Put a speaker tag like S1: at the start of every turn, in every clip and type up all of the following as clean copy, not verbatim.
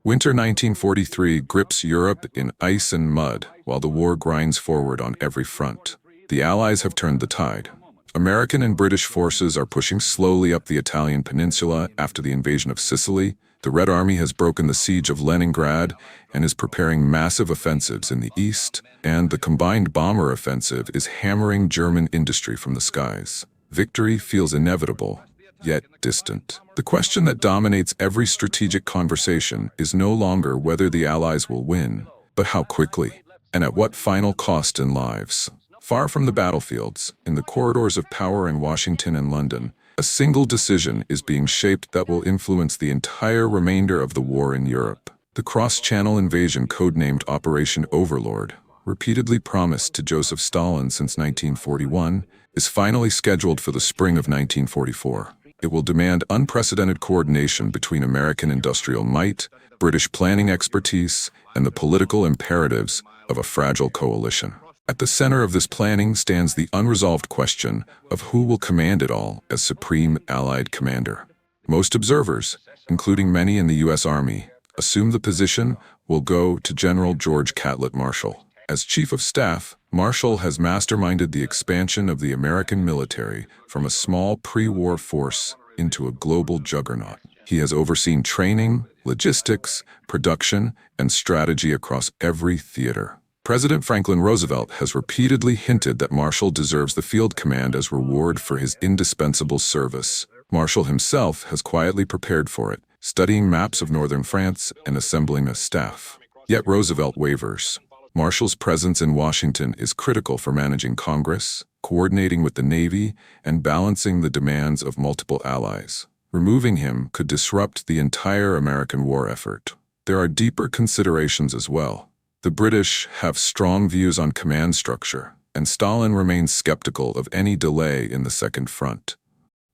S1: Winter 1943 grips Europe in ice and mud while the war grinds forward on every front. The Allies have turned the tide. American and British forces are pushing slowly up the Italian peninsula after the invasion of Sicily. The Red Army has broken the siege of Leningrad and is preparing massive offensives in the east, and the combined bomber offensive is hammering German industry from the skies. Victory feels inevitable, yet distant. The question that dominates every strategic conversation is no longer whether the Allies will win, but how quickly, and at what final cost in lives. Far from the battlefields, in the corridors of power in Washington and London, a single decision is being shaped that will influence the entire remainder of the war in Europe. The cross-channel invasion codenamed Operation Overlord, repeatedly promised to Joseph Stalin since 1941, is finally scheduled for the spring of 1944. It will demand unprecedented coordination between American industrial might, British planning expertise, and the political imperatives of a fragile coalition. At the center of this planning stands the unresolved question of who will command it all as Supreme Allied Commander. Most observers, including many in the U.S. Army, assume the position will go to General George Catlett Marshall. As Chief of Staff, Marshall has masterminded the expansion of the American military from a small pre-war force into a global juggernaut. He has overseen training, logistics, production, and strategy across every theater. President Franklin Roosevelt has repeatedly hinted that Marshall deserves the field command as reward for his indispensable service. Marshall himself has quietly prepared for it, studying maps of northern France and assembling a staff. Yet Roosevelt wavers. Marshall's presence in Washington is critical for managing Congress, coordinating with the Navy, and balancing the demands of multiple allies. Removing him could disrupt the entire American war effort. There are deeper considerations as well. The British have strong views on command structure, and Stalin remains skeptical of any delay in the Second Front.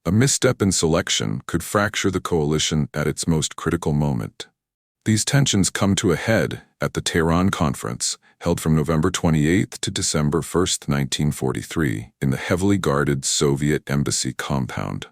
S1: A misstep in selection could fracture the coalition at its most critical moment. These tensions come to a head at the Tehran Conference, held from November 28 to December 1, 1943, in the heavily guarded Soviet embassy compound.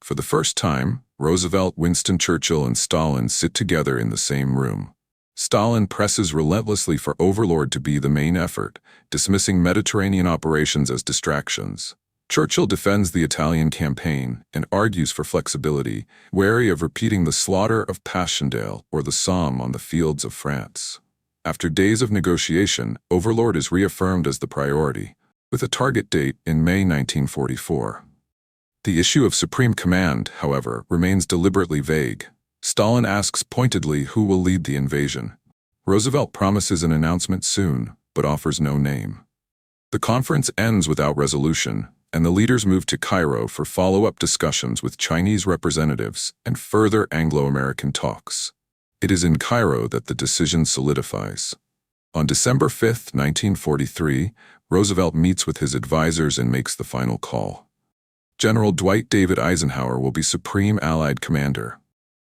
S1: For the first time, Roosevelt, Winston Churchill, and Stalin sit together in the same room. Stalin presses relentlessly for Overlord to be the main effort, dismissing Mediterranean operations as distractions. Churchill defends the Italian campaign and argues for flexibility, wary of repeating the slaughter of Passchendaele or the Somme on the fields of France. After days of negotiation, Overlord is reaffirmed as the priority, with a target date in May 1944. The issue of supreme command, however, remains deliberately vague. Stalin asks pointedly who will lead the invasion. Roosevelt promises an announcement soon, but offers no name. The conference ends without resolution, and the leaders move to Cairo for follow-up discussions with Chinese representatives and further Anglo-American talks. It is in Cairo that the decision solidifies. On December 5, 1943, Roosevelt meets with his advisors and makes the final call. General Dwight D. Eisenhower will be Supreme Allied Commander.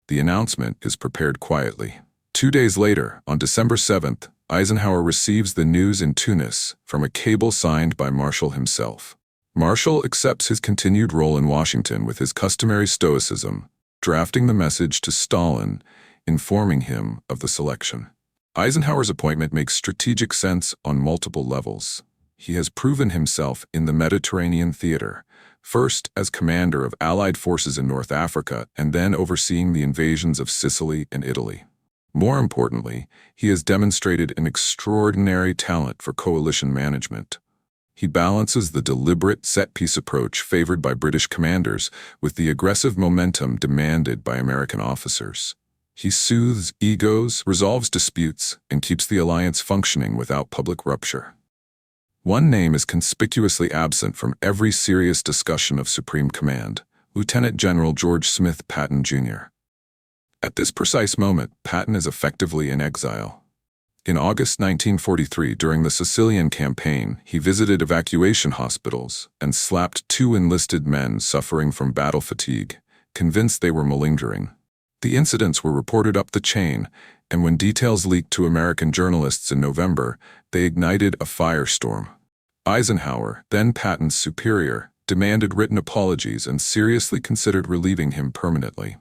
S1: The announcement is prepared quietly. 2 days later, on December 7th, Eisenhower receives the news in Tunis from a cable signed by Marshall himself. Marshall accepts his continued role in Washington with his customary stoicism, drafting the message to Stalin, informing him of the selection. Eisenhower's appointment makes strategic sense on multiple levels. He has proven himself in the Mediterranean theater, first as commander of Allied forces in North Africa and then overseeing the invasions of Sicily and Italy. More importantly, he has demonstrated an extraordinary talent for coalition management. He balances the deliberate set-piece approach favored by British commanders with the aggressive momentum demanded by American officers. He soothes egos, resolves disputes, and keeps the alliance functioning without public rupture. One name is conspicuously absent from every serious discussion of Supreme Command: Lieutenant General George Smith Patton, Jr. At this precise moment, Patton is effectively in exile. In August 1943, during the Sicilian campaign, he visited evacuation hospitals and slapped 2 enlisted men suffering from battle fatigue, convinced they were malingering. The incidents were reported up the chain, and when details leaked to American journalists in November, they ignited a firestorm. Eisenhower, then Patton's superior, demanded written apologies and seriously considered relieving him permanently.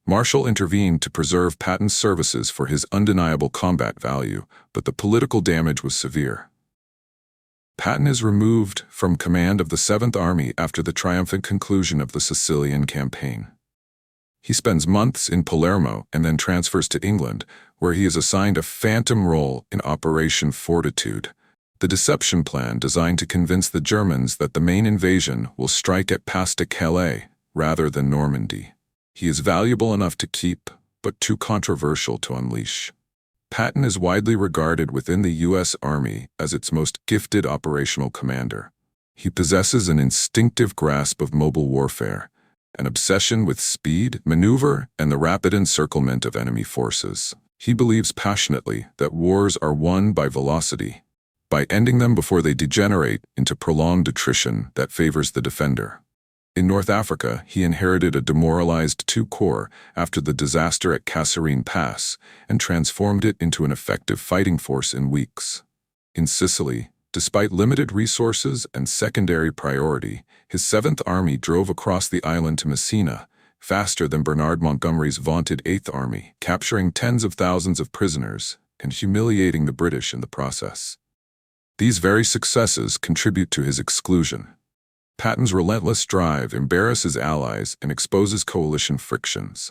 S1: Marshall intervened to preserve Patton's services for his undeniable combat value, but the political damage was severe. Patton is removed from command of the 7th Army after the triumphant conclusion of the Sicilian campaign. He spends months in Palermo and then transfers to England, where he is assigned a phantom role in Operation Fortitude, the deception plan designed to convince the Germans that the main invasion will strike at Pas-de-Calais rather than Normandy. He is valuable enough to keep, but too controversial to unleash. Patton is widely regarded within the U.S. Army as its most gifted operational commander. He possesses an instinctive grasp of mobile warfare, an obsession with speed, maneuver, and the rapid encirclement of enemy forces. He believes passionately that wars are won by velocity, by ending them before they degenerate into prolonged attrition that favors the defender. In North Africa, he inherited a demoralized II Corps after the disaster at Kasserine Pass and transformed it into an effective fighting force in weeks. In Sicily, despite limited resources and secondary priority, his 7th Army drove across the island to Messina, faster than Bernard Montgomery's vaunted 8th Army, capturing tens of thousands of prisoners and humiliating the British in the process. These very successes contribute to his exclusion. Patton's relentless drive embarrasses allies and exposes coalition frictions.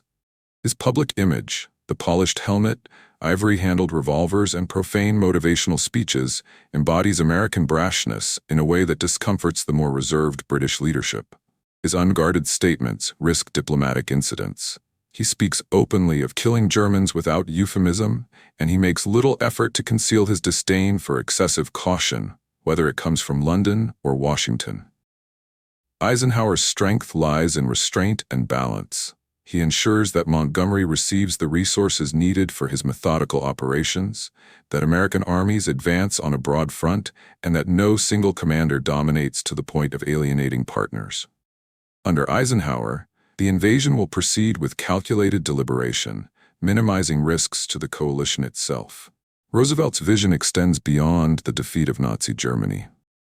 S1: His public image, the polished helmet, ivory-handled revolvers, and profane motivational speeches, embodies American brashness in a way that discomforts the more reserved British leadership. His unguarded statements risk diplomatic incidents. He speaks openly of killing Germans without euphemism, and he makes little effort to conceal his disdain for excessive caution, whether it comes from London or Washington. Eisenhower's strength lies in restraint and balance. He ensures that Montgomery receives the resources needed for his methodical operations, that American armies advance on a broad front, and that no single commander dominates to the point of alienating partners. Under Eisenhower, the invasion will proceed with calculated deliberation, minimizing risks to the coalition itself. Roosevelt's vision extends beyond the defeat of Nazi Germany.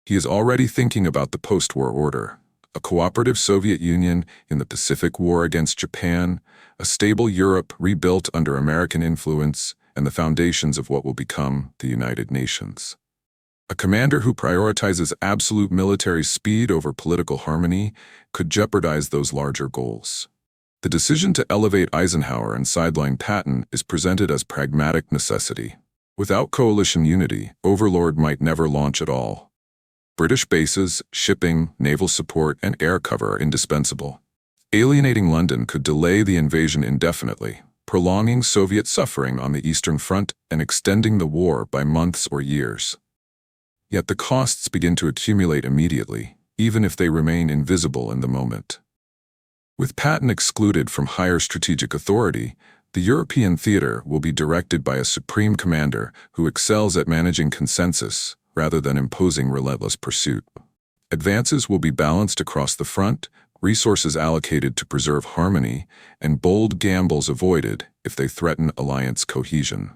S1: He is already thinking about the post-war order, a cooperative Soviet Union in the Pacific War against Japan, a stable Europe rebuilt under American influence, and the foundations of what will become the United Nations. A commander who prioritizes absolute military speed over political harmony could jeopardize those larger goals. The decision to elevate Eisenhower and sideline Patton is presented as pragmatic necessity. Without coalition unity, Overlord might never launch at all. British bases, shipping, naval support, and air cover are indispensable. Alienating London could delay the invasion indefinitely, prolonging Soviet suffering on the Eastern Front and extending the war by months or years. Yet the costs begin to accumulate immediately, even if they remain invisible in the moment. With Patton excluded from higher strategic authority, the European theater will be directed by a supreme commander who excels at managing consensus rather than imposing relentless pursuit. Advances will be balanced across the front, resources allocated to preserve harmony, and bold gambles avoided if they threaten alliance cohesion.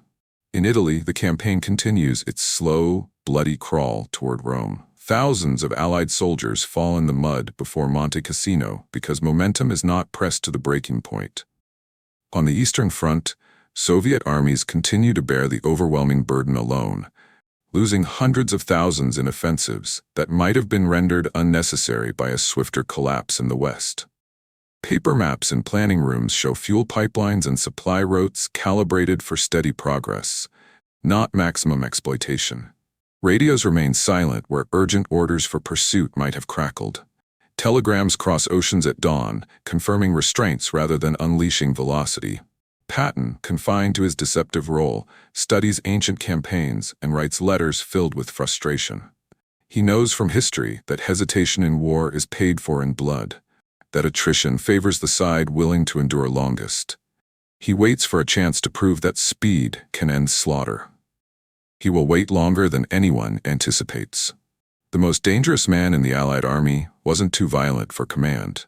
S1: In Italy, the campaign continues its slow, bloody crawl toward Rome. Thousands of Allied soldiers fall in the mud before Monte Cassino because momentum is not pressed to the breaking point. On the Eastern Front, Soviet armies continue to bear the overwhelming burden alone, losing hundreds of thousands in offensives that might have been rendered unnecessary by a swifter collapse in the West. Paper maps in planning rooms show fuel pipelines and supply routes calibrated for steady progress, not maximum exploitation. Radios remain silent where urgent orders for pursuit might have crackled. Telegrams cross oceans at dawn, confirming restraints rather than unleashing velocity. Patton, confined to his deceptive role, studies ancient campaigns and writes letters filled with frustration. He knows from history that hesitation in war is paid for in blood, that attrition favors the side willing to endure longest. He waits for a chance to prove that speed can end slaughter. He will wait longer than anyone anticipates. The most dangerous man in the Allied army wasn't too violent for command.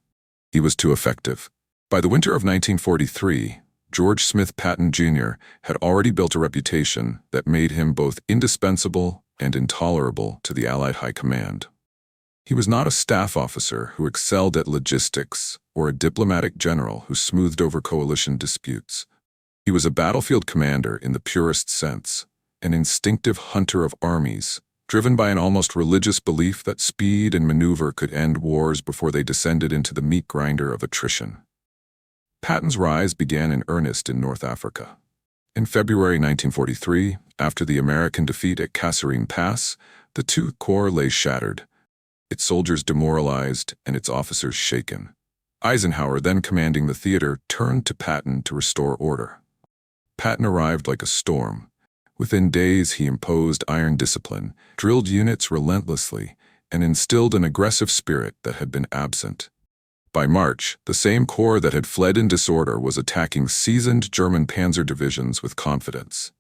S1: He was too effective. By the winter of 1943, George Smith Patton Jr. had already built a reputation that made him both indispensable and intolerable to the Allied High Command. He was not a staff officer who excelled at logistics or a diplomatic general who smoothed over coalition disputes. He was a battlefield commander in the purest sense, an instinctive hunter of armies, driven by an almost religious belief that speed and maneuver could end wars before they descended into the meat grinder of attrition. Patton's rise began in earnest in North Africa. In February 1943, after the American defeat at Kasserine Pass, the II Corps lay shattered, its soldiers demoralized and its officers shaken. Eisenhower, then commanding the theater, turned to Patton to restore order. Patton arrived like a storm. Within days, he imposed iron discipline, drilled units relentlessly, and instilled an aggressive spirit that had been absent. By March, the same corps that had fled in disorder was attacking seasoned German panzer divisions with confidence.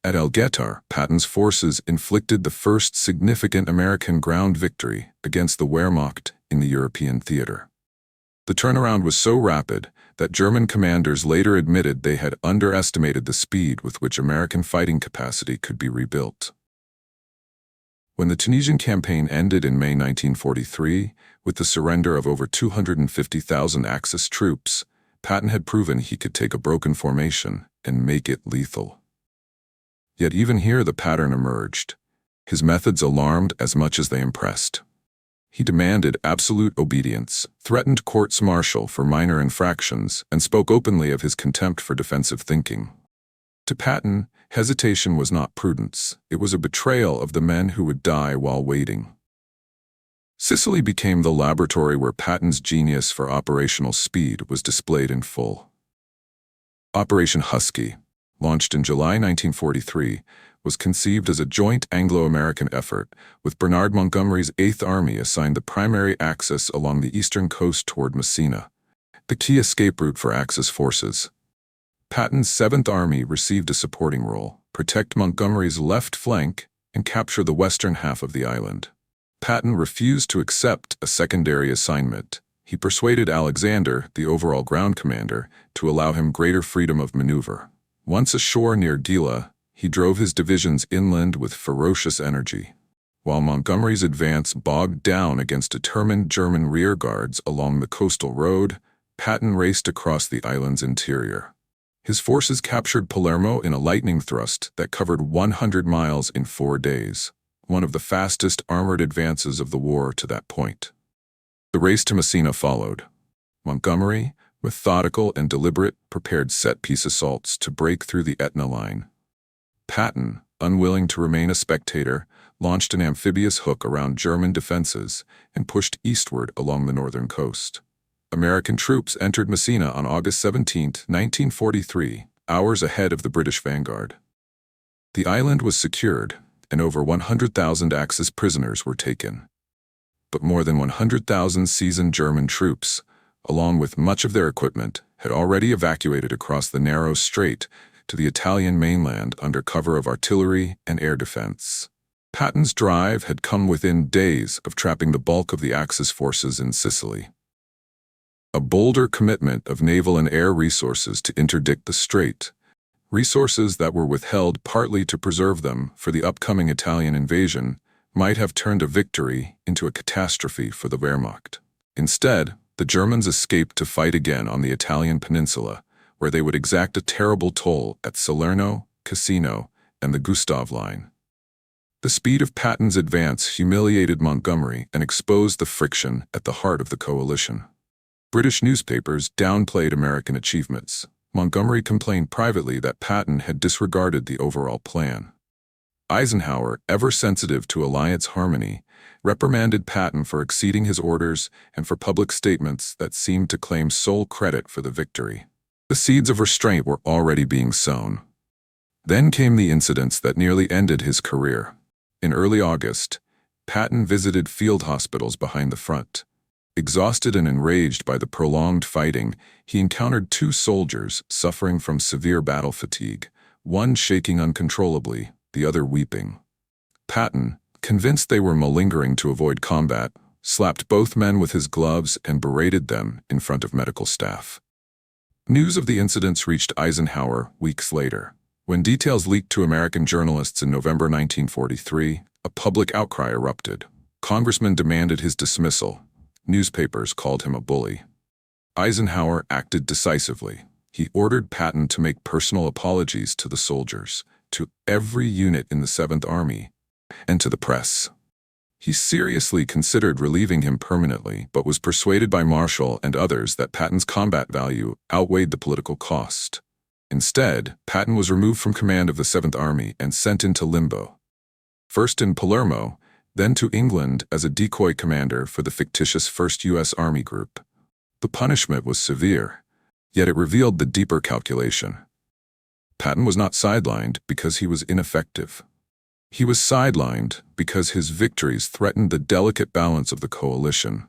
S1: At El Guetar, Patton's forces inflicted the first significant American ground victory against the Wehrmacht in the European theater. The turnaround was so rapid that German commanders later admitted they had underestimated the speed with which American fighting capacity could be rebuilt. When the Tunisian campaign ended in May 1943, with the surrender of over 250,000 Axis troops, Patton had proven he could take a broken formation and make it lethal. Yet even here the pattern emerged. His methods alarmed as much as they impressed. He demanded absolute obedience, threatened courts-martial for minor infractions, and spoke openly of his contempt for defensive thinking. To Patton, hesitation was not prudence, it was a betrayal of the men who would die while waiting. Sicily became the laboratory where Patton's genius for operational speed was displayed in full. Operation Husky, launched in July 1943, was conceived as a joint Anglo-American effort, with Bernard Montgomery's 8th Army assigned the primary axis along the eastern coast toward Messina, the key escape route for Axis forces. Patton's 7th Army received a supporting role, protect Montgomery's left flank and capture the western half of the island. Patton refused to accept a secondary assignment. He persuaded Alexander, the overall ground commander, to allow him greater freedom of maneuver. Once ashore near Dila, he drove his divisions inland with ferocious energy. While Montgomery's advance bogged down against determined German rearguards along the coastal road, Patton raced across the island's interior. His forces captured Palermo in a lightning thrust that covered 100 miles in 4 days, one of the fastest armored advances of the war to that point. The race to Messina followed. Montgomery, methodical and deliberate, prepared set-piece assaults to break through the Etna line. Patton, unwilling to remain a spectator, launched an amphibious hook around German defenses and pushed eastward along the northern coast. American troops entered Messina on August 17, 1943, hours ahead of the British vanguard. The island was secured, and over 100,000 Axis prisoners were taken. But more than 100,000 seasoned German troops, along with much of their equipment, had already evacuated across the narrow strait to the Italian mainland under cover of artillery and air defense. Patton's drive had come within days of trapping the bulk of the Axis forces in Sicily. A bolder commitment of naval and air resources to interdict the strait, resources that were withheld partly to preserve them for the upcoming Italian invasion, might have turned a victory into a catastrophe for the Wehrmacht. Instead, the Germans escaped to fight again on the Italian peninsula, where they would exact a terrible toll at Salerno, Cassino, and the Gustav Line. The speed of Patton's advance humiliated Montgomery and exposed the friction at the heart of the coalition. British newspapers downplayed American achievements. Montgomery complained privately that Patton had disregarded the overall plan. Eisenhower, ever sensitive to alliance harmony, reprimanded Patton for exceeding his orders and for public statements that seemed to claim sole credit for the victory. The seeds of restraint were already being sown. Then came the incidents that nearly ended his career. In early August, Patton visited field hospitals behind the front. Exhausted and enraged by the prolonged fighting, he encountered 2 soldiers suffering from severe battle fatigue, one shaking uncontrollably, the other weeping. Patton, convinced they were malingering to avoid combat, slapped both men with his gloves and berated them in front of medical staff. News of the incidents reached Eisenhower weeks later. When details leaked to American journalists in November 1943, a public outcry erupted. Congressmen demanded his dismissal. Newspapers called him a bully. Eisenhower acted decisively. He ordered Patton to make personal apologies to the soldiers, to every unit in the 7th Army, and to the press. He seriously considered relieving him permanently, but was persuaded by Marshall and others that Patton's combat value outweighed the political cost. Instead, Patton was removed from command of the 7th Army and sent into limbo. First in Palermo, then to England as a decoy commander for the fictitious 1st U.S. Army Group. The punishment was severe, yet it revealed the deeper calculation. Patton was not sidelined because he was ineffective. He was sidelined because his victories threatened the delicate balance of the coalition.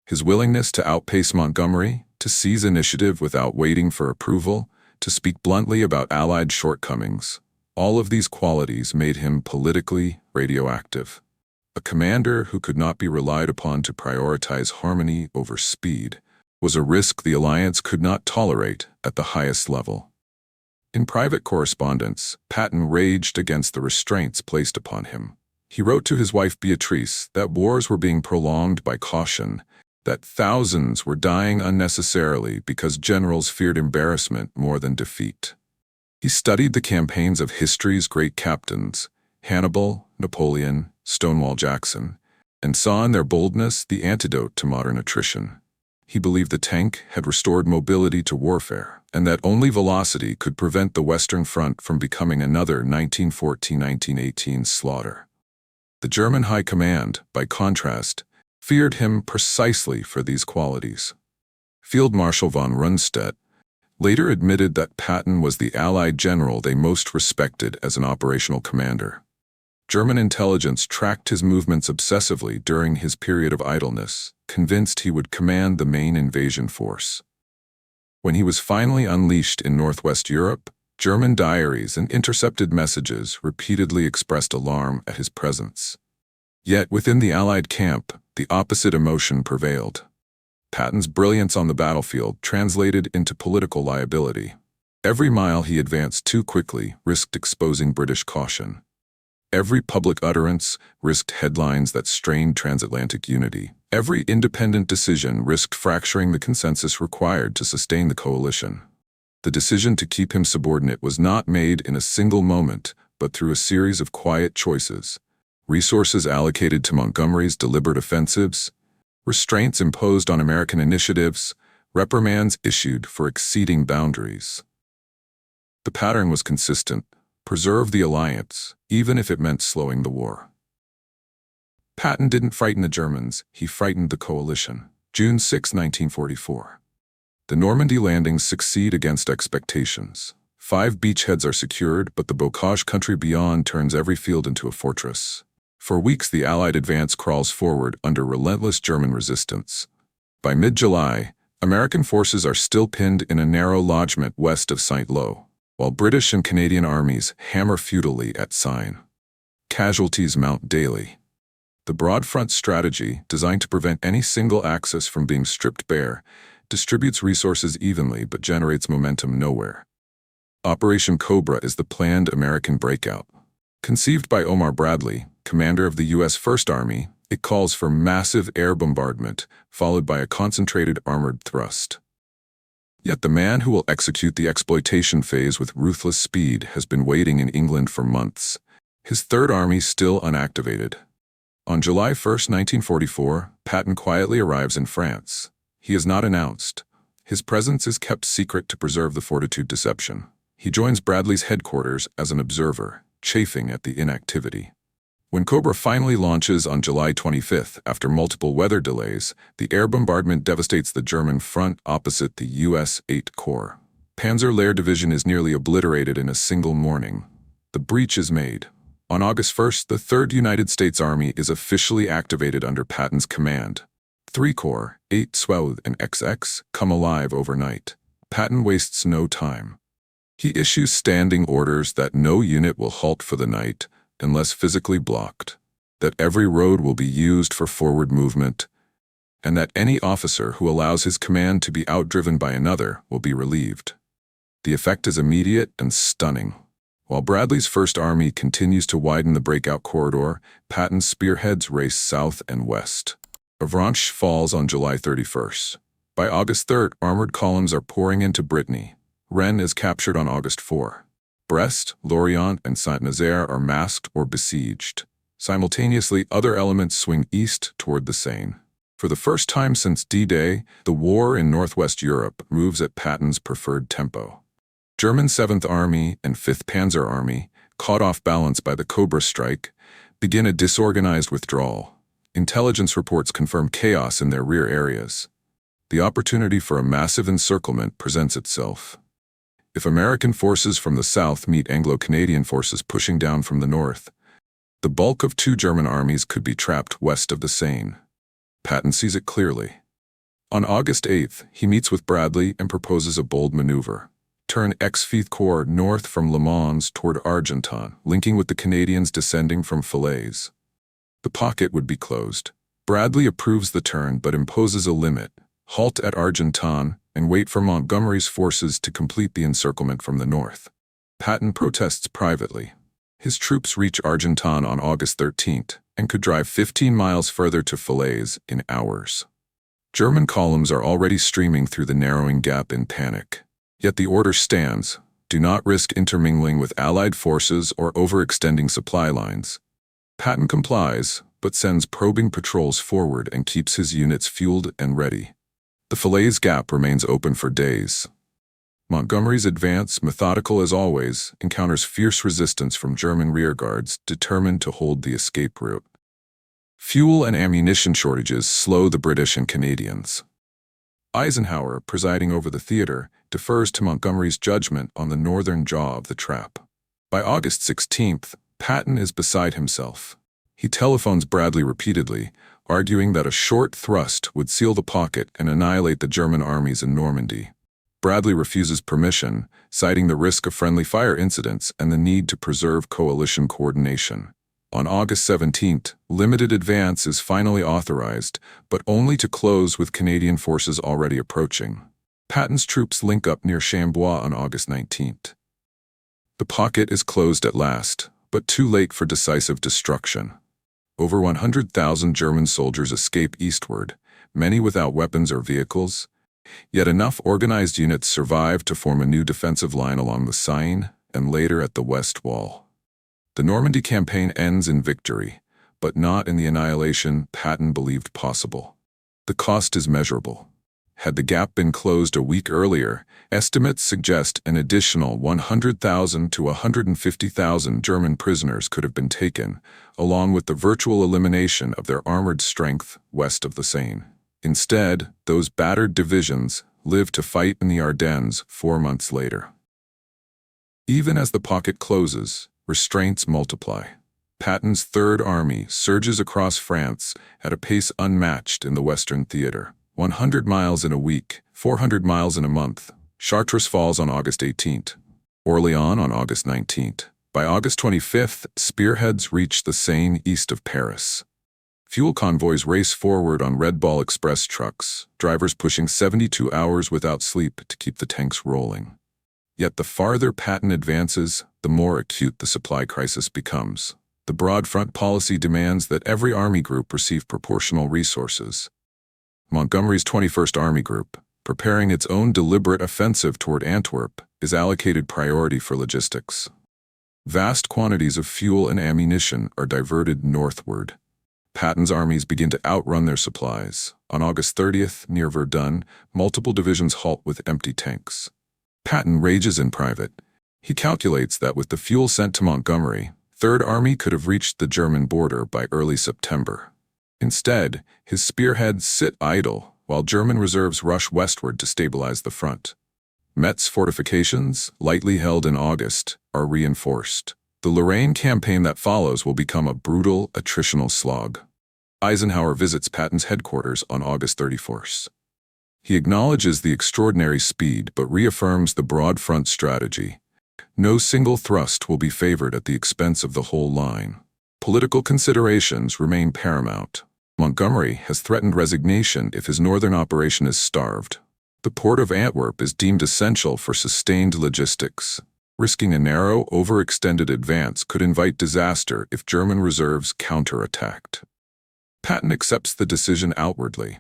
S1: His willingness to outpace Montgomery, to seize initiative without waiting for approval, to speak bluntly about Allied shortcomings, all of these qualities made him politically radioactive. A commander who could not be relied upon to prioritize harmony over speed was a risk the alliance could not tolerate at the highest level. In private correspondence, Patton raged against the restraints placed upon him. He wrote to his wife Beatrice that wars were being prolonged by caution, that thousands were dying unnecessarily because generals feared embarrassment more than defeat. He studied the campaigns of history's great captains, Hannibal, Napoleon, Stonewall Jackson, and saw in their boldness the antidote to modern attrition. He believed the tank had restored mobility to warfare, and that only velocity could prevent the Western Front from becoming another 1914-1918 slaughter. The German High Command, by contrast, feared him precisely for these qualities. Field Marshal von Rundstedt later admitted that Patton was the Allied general they most respected as an operational commander. German intelligence tracked his movements obsessively during his period of idleness, convinced he would command the main invasion force. When he was finally unleashed in Northwest Europe, German diaries and intercepted messages repeatedly expressed alarm at his presence. Yet within the Allied camp, the opposite emotion prevailed. Patton's brilliance on the battlefield translated into political liability. Every mile he advanced too quickly risked exposing British caution. Every public utterance risked headlines that strained transatlantic unity. Every independent decision risked fracturing the consensus required to sustain the coalition. The decision to keep him subordinate was not made in a single moment, but through a series of quiet choices. Resources allocated to Montgomery's deliberate offensives, restraints imposed on American initiatives, reprimands issued for exceeding boundaries. The pattern was consistent: preserve the alliance, even if it meant slowing the war. Patton didn't frighten the Germans, he frightened the coalition. June 6, 1944. The Normandy landings succeed against expectations. 5 beachheads are secured, but the Bocage country beyond turns every field into a fortress. For weeks, the Allied advance crawls forward under relentless German resistance. By mid-July, American forces are still pinned in a narrow lodgment west of Saint-Lô, while British and Canadian armies hammer futilely at Seine. Casualties mount daily. The broad front strategy, designed to prevent any single axis from being stripped bare, distributes resources evenly but generates momentum nowhere. Operation Cobra is the planned American breakout. Conceived by Omar Bradley, commander of the U.S. First Army, it calls for massive air bombardment, followed by a concentrated armored thrust. Yet the man who will execute the exploitation phase with ruthless speed has been waiting in England for months, his Third Army still unactivated. On July 1, 1944, Patton quietly arrives in France. He is not announced. His presence is kept secret to preserve the fortitude deception. He joins Bradley's headquarters as an observer, chafing at the inactivity. When Cobra finally launches on July 25th, after multiple weather delays, the air bombardment devastates the German front opposite the U.S. 8th Corps. Panzer Lehr Division is nearly obliterated in a single morning. The breach is made. On August 1st, the 3rd United States Army is officially activated under Patton's command. 3 Corps, 8 SWAT and XX, come alive overnight. Patton wastes no time. He issues standing orders that no unit will halt for the night unless physically blocked, that every road will be used for forward movement, and that any officer who allows his command to be outdriven by another will be relieved. The effect is immediate and stunning. While Bradley's First Army continues to widen the breakout corridor, Patton's spearheads race south and west. Avranches falls on July 31st. By August 3rd, armored columns are pouring into Brittany. Rennes is captured on August 4. Brest, Lorient, and Saint-Nazaire are masked or besieged. Simultaneously, other elements swing east toward the Seine. For the first time since D-Day, the war in northwest Europe moves at Patton's preferred tempo. German 7th Army and 5th Panzer Army, caught off balance by the Cobra strike, begin a disorganized withdrawal. Intelligence reports confirm chaos in their rear areas. The opportunity for a massive encirclement presents itself. If American forces from the south meet Anglo-Canadian forces pushing down from the north, the bulk of two German armies could be trapped west of the Seine. Patton sees it clearly. On August 8th, he meets with Bradley and proposes a bold maneuver. Turn X-Fifth Corps north from Le Mans toward Argentan, linking with the Canadians descending from Falaise. The pocket would be closed. Bradley approves the turn but imposes a limit: halt at Argentan and wait for Montgomery's forces to complete the encirclement from the north. Patton protests privately. His troops reach Argentan on August 13th and could drive 15 miles further to Falaise in hours. German columns are already streaming through the narrowing gap in panic. Yet the order stands: do not risk intermingling with Allied forces or overextending supply lines. Patton complies, but sends probing patrols forward and keeps his units fueled and ready. The Falaise Gap remains open for days. Montgomery's advance, methodical as always, encounters fierce resistance from German rearguards determined to hold the escape route. Fuel and ammunition shortages slow the British and Canadians. Eisenhower, presiding over the theater, defers to Montgomery's judgment on the northern jaw of the trap. By August 16th, Patton is beside himself. He telephones Bradley repeatedly, arguing that a short thrust would seal the pocket and annihilate the German armies in Normandy. Bradley refuses permission, citing the risk of friendly fire incidents and the need to preserve coalition coordination. On August 17th, limited advance is finally authorized, but only to close with Canadian forces already approaching. Patton's troops link up near Chambois on August 19th. The pocket is closed at last, but too late for decisive destruction. Over 100,000 German soldiers escape eastward, many without weapons or vehicles. Yet enough organized units survive to form a new defensive line along the Seine and later at the West Wall. The Normandy campaign ends in victory, but not in the annihilation Patton believed possible. The cost is measurable. Had the gap been closed a week earlier, estimates suggest an additional 100,000 to 150,000 German prisoners could have been taken, along with the virtual elimination of their armored strength west of the Seine. Instead, those battered divisions live to fight in the Ardennes 4 months later. Even as the pocket closes, restraints multiply. Patton's Third Army surges across France at a pace unmatched in the Western theater. 100 miles in a week, 400 miles in a month. Chartres falls on August 18th. Orléans on August 19th. By August 25th, spearheads reach the Seine east of Paris. Fuel convoys race forward on Red Ball Express trucks, drivers pushing 72 hours without sleep to keep the tanks rolling. Yet the farther Patton advances, the more acute the supply crisis becomes. The broad front policy demands that every army group receive proportional resources. Montgomery's 21st Army Group, preparing its own deliberate offensive toward Antwerp, is allocated priority for logistics. Vast quantities of fuel and ammunition are diverted northward. Patton's armies begin to outrun their supplies. On August 30th, near Verdun, multiple divisions halt with empty tanks. Patton rages in private. He calculates that with the fuel sent to Montgomery, Third Army could have reached the German border by early September. Instead, his spearheads sit idle while German reserves rush westward to stabilize the front. Metz's fortifications, lightly held in August, are reinforced. The Lorraine campaign that follows will become a brutal, attritional slog. Eisenhower visits Patton's headquarters on August 31st. He acknowledges the extraordinary speed but reaffirms the broad front strategy. No single thrust will be favored at the expense of the whole line. Political considerations remain paramount. Montgomery has threatened resignation if his northern operation is starved. The port of Antwerp is deemed essential for sustained logistics. Risking a narrow, overextended advance could invite disaster if German reserves counterattacked. Patton accepts the decision outwardly.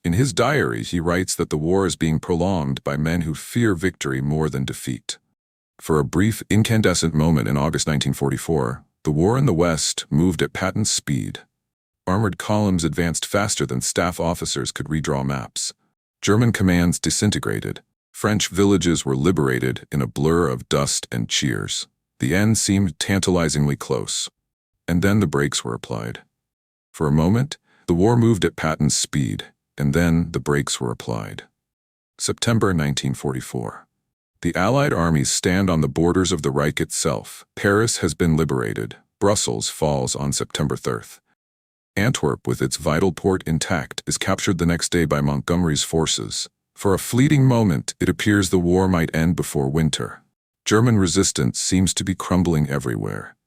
S1: In his diary, he writes that the war is being prolonged by men who fear victory more than defeat. For a brief, incandescent moment in August 1944, the war in the West moved at Patton's speed. Armored columns advanced faster than staff officers could redraw maps. German commands disintegrated. French villages were liberated in a blur of dust and cheers. The end seemed tantalizingly close. And then the brakes were applied. For a moment, the war moved at Patton's speed, and then the brakes were applied. September 1944. The Allied armies stand on the borders of the Reich itself. Paris has been liberated. Brussels falls on September 3rd. Antwerp, with its vital port intact, is captured the next day by Montgomery's forces. For a fleeting moment, it appears the war might end before winter. German resistance seems to be crumbling everywhere.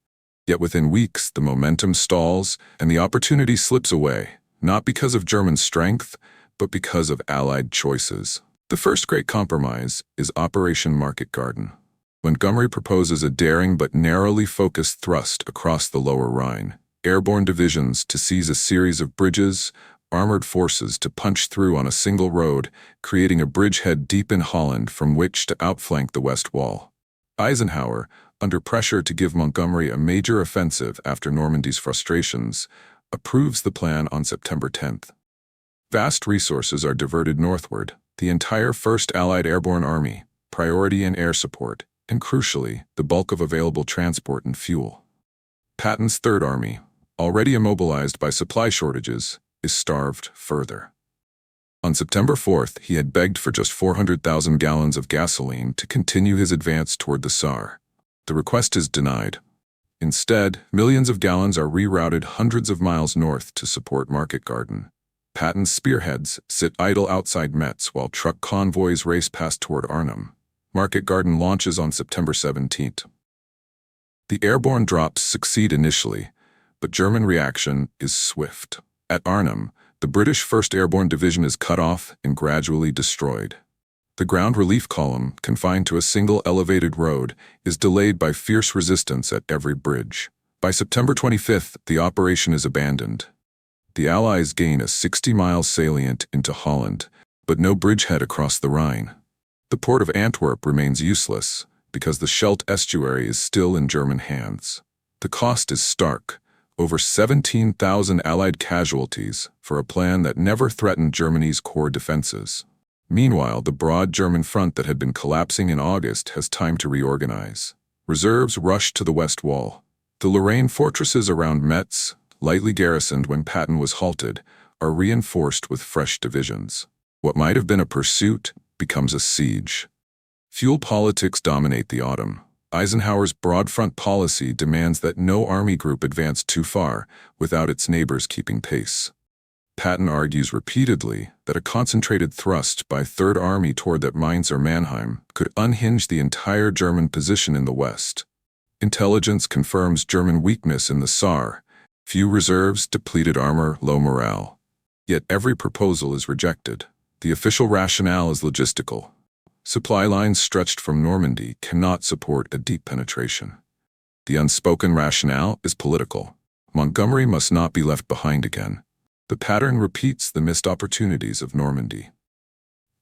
S1: Yet within weeks, the momentum stalls and the opportunity slips away, not because of German strength, but because of Allied choices. The first great compromise is Operation Market Garden. Montgomery proposes a daring but narrowly focused thrust across the Lower Rhine. Airborne divisions to seize a series of bridges, armored forces to punch through on a single road, creating a bridgehead deep in Holland from which to outflank the West Wall. Eisenhower, under pressure to give Montgomery a major offensive after Normandy's frustrations, approves the plan on September 10th. Vast resources are diverted northward, the entire 1st Allied Airborne Army, priority in air support, and crucially, the bulk of available transport and fuel. Patton's 3rd Army, already immobilized by supply shortages, is starved further. On September 4th, he had begged for just 400,000 gallons of gasoline to continue his advance toward the Saar. The request is denied. Instead, millions of gallons are rerouted hundreds of miles north to support Market Garden. Patton's spearheads sit idle outside Metz while truck convoys race past toward Arnhem. Market Garden launches on September 17th. The airborne drops succeed initially, but German reaction is swift. At Arnhem, the British 1st Airborne Division is cut off and gradually destroyed. The ground relief column, confined to a single elevated road, is delayed by fierce resistance at every bridge. By September 25th, the operation is abandoned. The Allies gain a 60-mile salient into Holland, but no bridgehead across the Rhine. The port of Antwerp remains useless because the Scheldt estuary is still in German hands. The cost is stark. Over 17,000 Allied casualties for a plan that never threatened Germany's core defenses. Meanwhile, the broad German front that had been collapsing in August has time to reorganize. Reserves rush to the West Wall. The Lorraine fortresses around Metz, lightly garrisoned when Patton was halted, are reinforced with fresh divisions. What might have been a pursuit becomes a siege. Fuel politics dominate the autumn. Eisenhower's broad front policy demands that no army group advance too far without its neighbors keeping pace. Patton argues repeatedly that a concentrated thrust by 3rd Army toward that Mainz or Mannheim could unhinge the entire German position in the West. Intelligence confirms German weakness in the Saar, few reserves, depleted armor, low morale. Yet every proposal is rejected. The official rationale is logistical. Supply lines stretched from Normandy cannot support a deep penetration. The unspoken rationale is political. Montgomery must not be left behind again. The pattern repeats the missed opportunities of Normandy.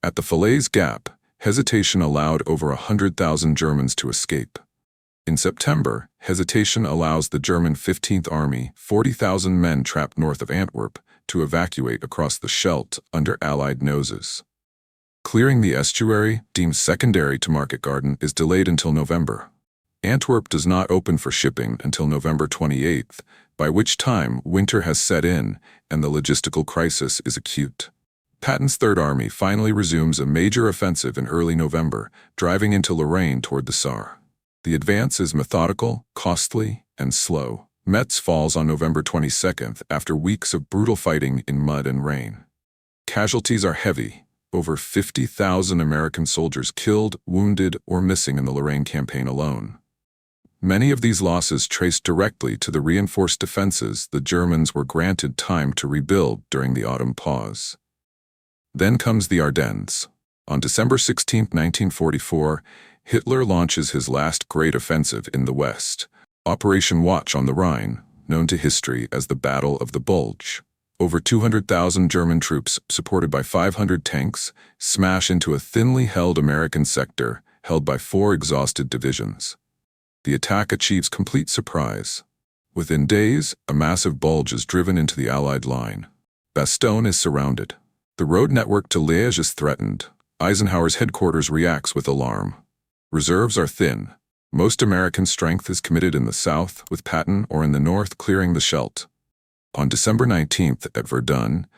S1: At the Falaise Gap, hesitation allowed over 100,000 Germans to escape. In September, hesitation allows the German 15th Army, 40,000 men trapped north of Antwerp, to evacuate across the Scheldt under Allied noses. Clearing the estuary, deemed secondary to Market Garden, is delayed until November. Antwerp does not open for shipping until November 28th, by which time winter has set in and the logistical crisis is acute. Patton's 3rd Army finally resumes a major offensive in early November, driving into Lorraine toward the Saar. The advance is methodical, costly, and slow. Metz falls on November 22nd after weeks of brutal fighting in mud and rain. Casualties are heavy. Over 50,000 American soldiers killed, wounded, or missing in the Lorraine campaign alone. Many of these losses traced directly to the reinforced defenses the Germans were granted time to rebuild during the autumn pause. Then comes the Ardennes. On December 16, 1944, Hitler launches his last great offensive in the West, Operation Watch on the Rhine, known to history as the Battle of the Bulge. Over 200,000 German troops, supported by 500 tanks, smash into a thinly held American sector held by 4 exhausted divisions. The attack achieves complete surprise. Within days, a massive bulge is driven into the Allied line. Bastogne is surrounded. The road network to Liège is threatened. Eisenhower's headquarters reacts with alarm. Reserves are thin. Most American strength is committed in the south, with Patton or in the north clearing the Scheldt. On December 19th at Verdun,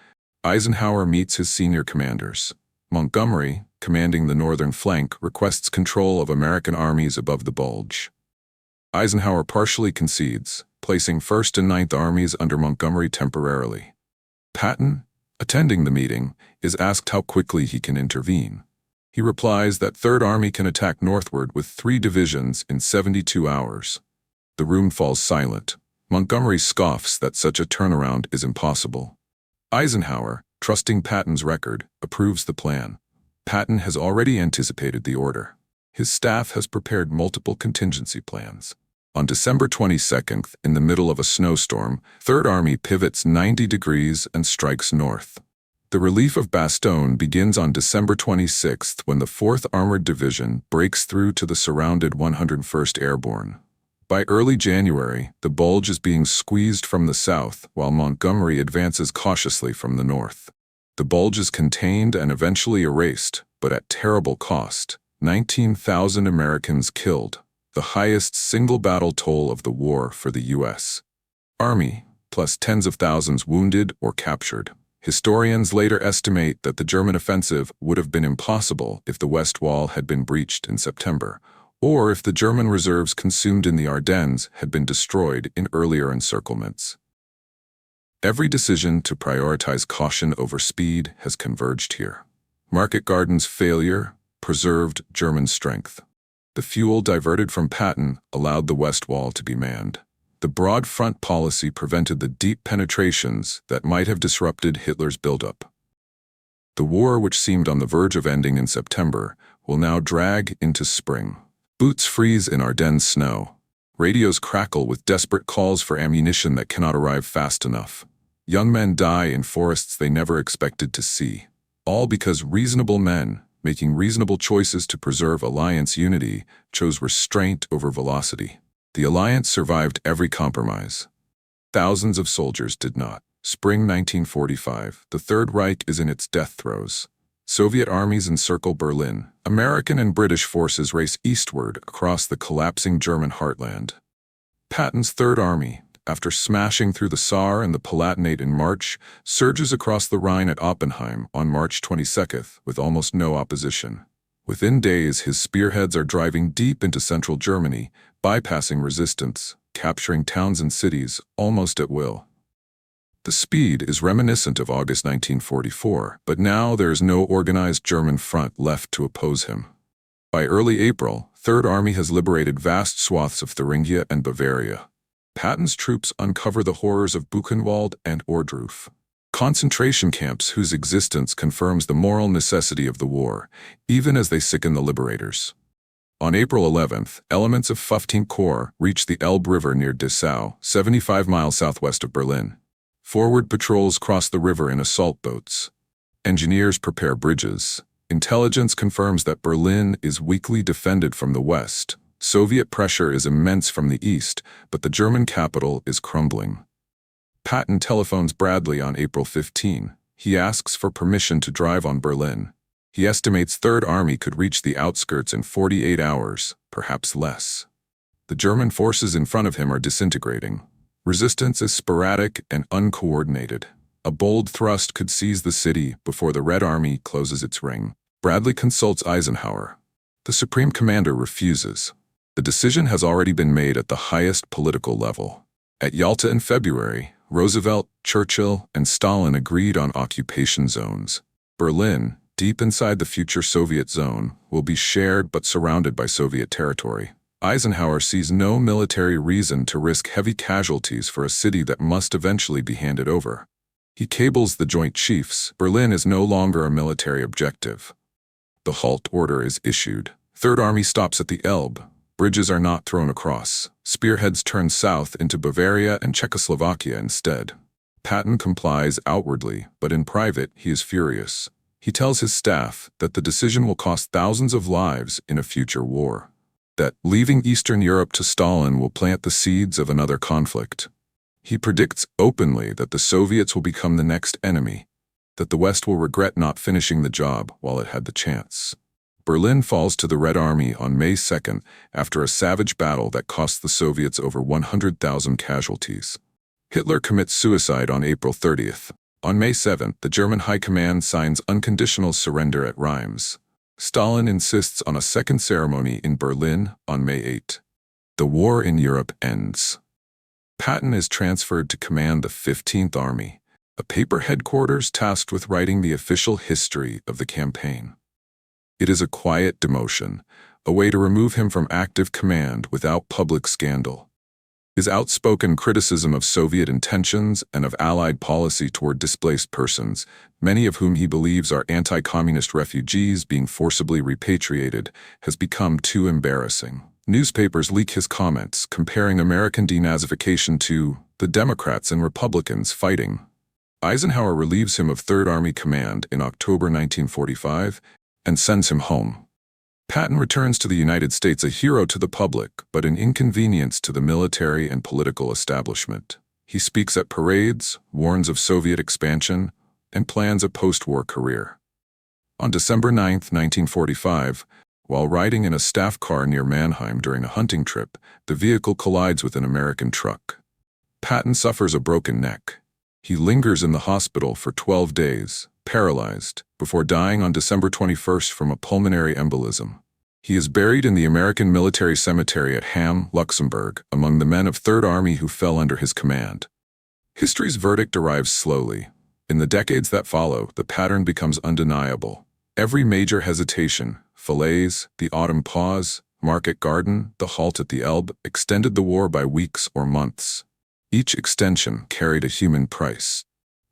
S1: Eisenhower meets his senior commanders. Montgomery, commanding the northern flank, requests control of American armies above the Bulge. Eisenhower partially concedes, placing 1st and 9th Armies under Montgomery temporarily. Patton, attending the meeting, is asked how quickly he can intervene. He replies that 3rd Army can attack northward with 3 divisions in 72 hours. The room falls silent. Montgomery scoffs that such a turnaround is impossible. Eisenhower, trusting Patton's record, approves the plan. Patton has already anticipated the order. His staff has prepared multiple contingency plans. On December 22nd, in the middle of a snowstorm, 3rd Army pivots 90 degrees and strikes north. The relief of Bastogne begins on December 26th when the 4th Armored Division breaks through to the surrounded 101st Airborne. By early January, the Bulge is being squeezed from the south while Montgomery advances cautiously from the north. The Bulge is contained and eventually erased, but at terrible cost. 19,000 Americans killed, the highest single battle toll of the war for the U.S. Army, plus tens of thousands wounded or captured. Historians later estimate that the German offensive would have been impossible if the West Wall had been breached in September, or if the German reserves consumed in the Ardennes had been destroyed in earlier encirclements. Every decision to prioritize caution over speed has converged here. Market Garden's failure preserved German strength. The fuel diverted from Patton allowed the West Wall to be manned. The broad front policy prevented the deep penetrations that might have disrupted Hitler's buildup. The war, which seemed on the verge of ending in September, will now drag into spring. Boots freeze in Ardennes snow. Radios crackle with desperate calls for ammunition that cannot arrive fast enough. Young men die in forests they never expected to see. All because reasonable men, making reasonable choices to preserve alliance unity, chose restraint over velocity. The alliance survived every compromise. Thousands of soldiers did not. Spring 1945, the Third Reich is in its death throes. Soviet armies encircle Berlin. American and British forces race eastward across the collapsing German heartland. Patton's Third Army, after smashing through the Saar and the Palatinate in March, surges across the Rhine at Oppenheim on March 22nd with almost no opposition. Within days, his spearheads are driving deep into central Germany, bypassing resistance, capturing towns and cities almost at will. The speed is reminiscent of August 1944, but now there is no organized German front left to oppose him. By early April, Third Army has liberated vast swaths of Thuringia and Bavaria. Patton's troops uncover the horrors of Buchenwald and Ohrdruf, concentration camps whose existence confirms the moral necessity of the war, even as they sicken the liberators. On April 11th, elements of 15th Corps reach the Elbe River near Dessau, 75 miles southwest of Berlin. Forward patrols cross the river in assault boats. Engineers prepare bridges. Intelligence confirms that Berlin is weakly defended from the west. Soviet pressure is immense from the east, but the German capital is crumbling. Patton telephones Bradley on April 15. He asks for permission to drive on Berlin. He estimates Third Army could reach the outskirts in 48 hours, perhaps less. The German forces in front of him are disintegrating. Resistance is sporadic and uncoordinated. A bold thrust could seize the city before the Red Army closes its ring. Bradley consults Eisenhower. The Supreme Commander refuses. The decision has already been made at the highest political level. At Yalta in February, Roosevelt, Churchill, and Stalin agreed on occupation zones. Berlin, deep inside the future Soviet zone, will be shared but surrounded by Soviet territory. Eisenhower sees no military reason to risk heavy casualties for a city that must eventually be handed over. He cables the Joint Chiefs. Berlin is no longer a military objective. The halt order is issued. Third Army stops at the Elbe. Bridges are not thrown across. Spearheads turn south into Bavaria and Czechoslovakia instead. Patton complies outwardly, but in private he is furious. He tells his staff that the decision will cost thousands of lives in a future war. That leaving Eastern Europe to Stalin will plant the seeds of another conflict. He predicts openly that the Soviets will become the next enemy, that the West will regret not finishing the job while it had the chance. Berlin falls to the Red Army on May 2nd after a savage battle that cost the Soviets over 100,000 casualties. Hitler commits suicide on April 30th. On May 7th, the German High Command signs unconditional surrender at Reims. Stalin insists on a second ceremony in Berlin on May 8. The war in Europe ends. Patton is transferred to command the 15th Army, a paper headquarters tasked with writing the official history of the campaign. It is a quiet demotion, a way to remove him from active command without public scandal. His outspoken criticism of Soviet intentions and of Allied policy toward displaced persons, many of whom he believes are anti-communist refugees being forcibly repatriated, has become too embarrassing. Newspapers leak his comments, comparing American denazification to the Democrats and Republicans fighting. Eisenhower relieves him of Third Army command in October 1945 and sends him home. Patton returns to the United States a hero to the public, but an inconvenience to the military and political establishment. He speaks at parades, warns of Soviet expansion, and plans a post-war career. On December 9, 1945, while riding in a staff car near Mannheim during a hunting trip, the vehicle collides with an American truck. Patton suffers a broken neck. He lingers in the hospital for 12 days, paralyzed, before dying on December 21st from a pulmonary embolism. He is buried in the American military cemetery at Ham, Luxembourg, among the men of Third Army who fell under his command. History's verdict arrives slowly. In the decades that follow, the pattern becomes undeniable. Every major hesitation, Falaise, the autumn pause, Market Garden, the halt at the Elbe, extended the war by weeks or months. Each extension carried a human price.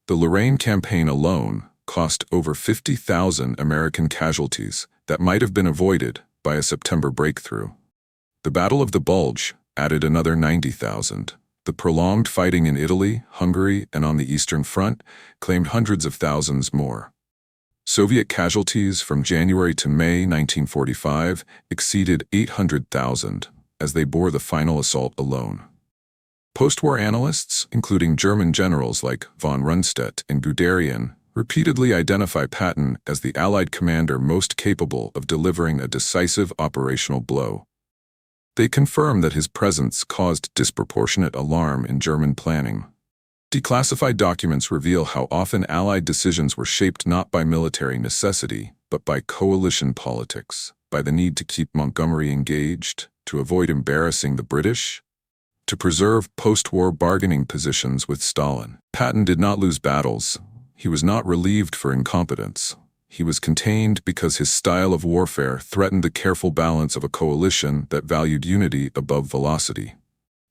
S1: The Lorraine campaign alone cost over 50,000 American casualties that might have been avoided by a September breakthrough. The Battle of the Bulge added another 90,000. The prolonged fighting in Italy, Hungary, and on the Eastern Front claimed hundreds of thousands more. Soviet casualties from January to May 1945 exceeded 800,000 as they bore the final assault alone. Post-war analysts, including German generals like von Rundstedt and Guderian, repeatedly identify Patton as the Allied commander most capable of delivering a decisive operational blow. They confirm that his presence caused disproportionate alarm in German planning. Declassified documents reveal how often Allied decisions were shaped not by military necessity, but by coalition politics, by the need to keep Montgomery engaged, to avoid embarrassing the British, to preserve post-war bargaining positions with Stalin. Patton did not lose battles. He was not relieved for incompetence. He was contained because his style of warfare threatened the careful balance of a coalition that valued unity above velocity.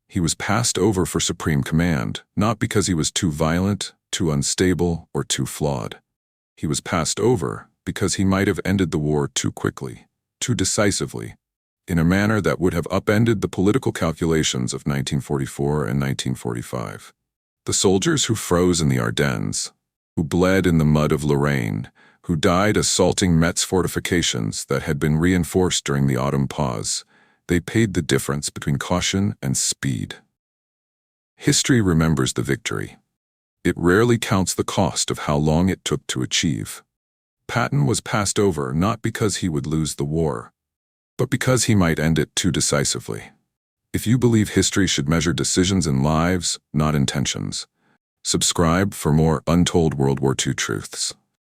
S1: He was passed over for supreme command, not because he was too violent, too unstable, or too flawed. He was passed over because he might have ended the war too quickly, too decisively, in a manner that would have upended the political calculations of 1944 and 1945. The soldiers who froze in the Ardennes, who bled in the mud of Lorraine, who died assaulting Metz fortifications that had been reinforced during the autumn pause, they paid the difference between caution and speed. History remembers the victory. It rarely counts the cost of how long it took to achieve. Patton was passed over not because he would lose the war, but because he might end it too decisively. If you believe history should measure decisions in lives, not intentions, subscribe for more untold World War II truths.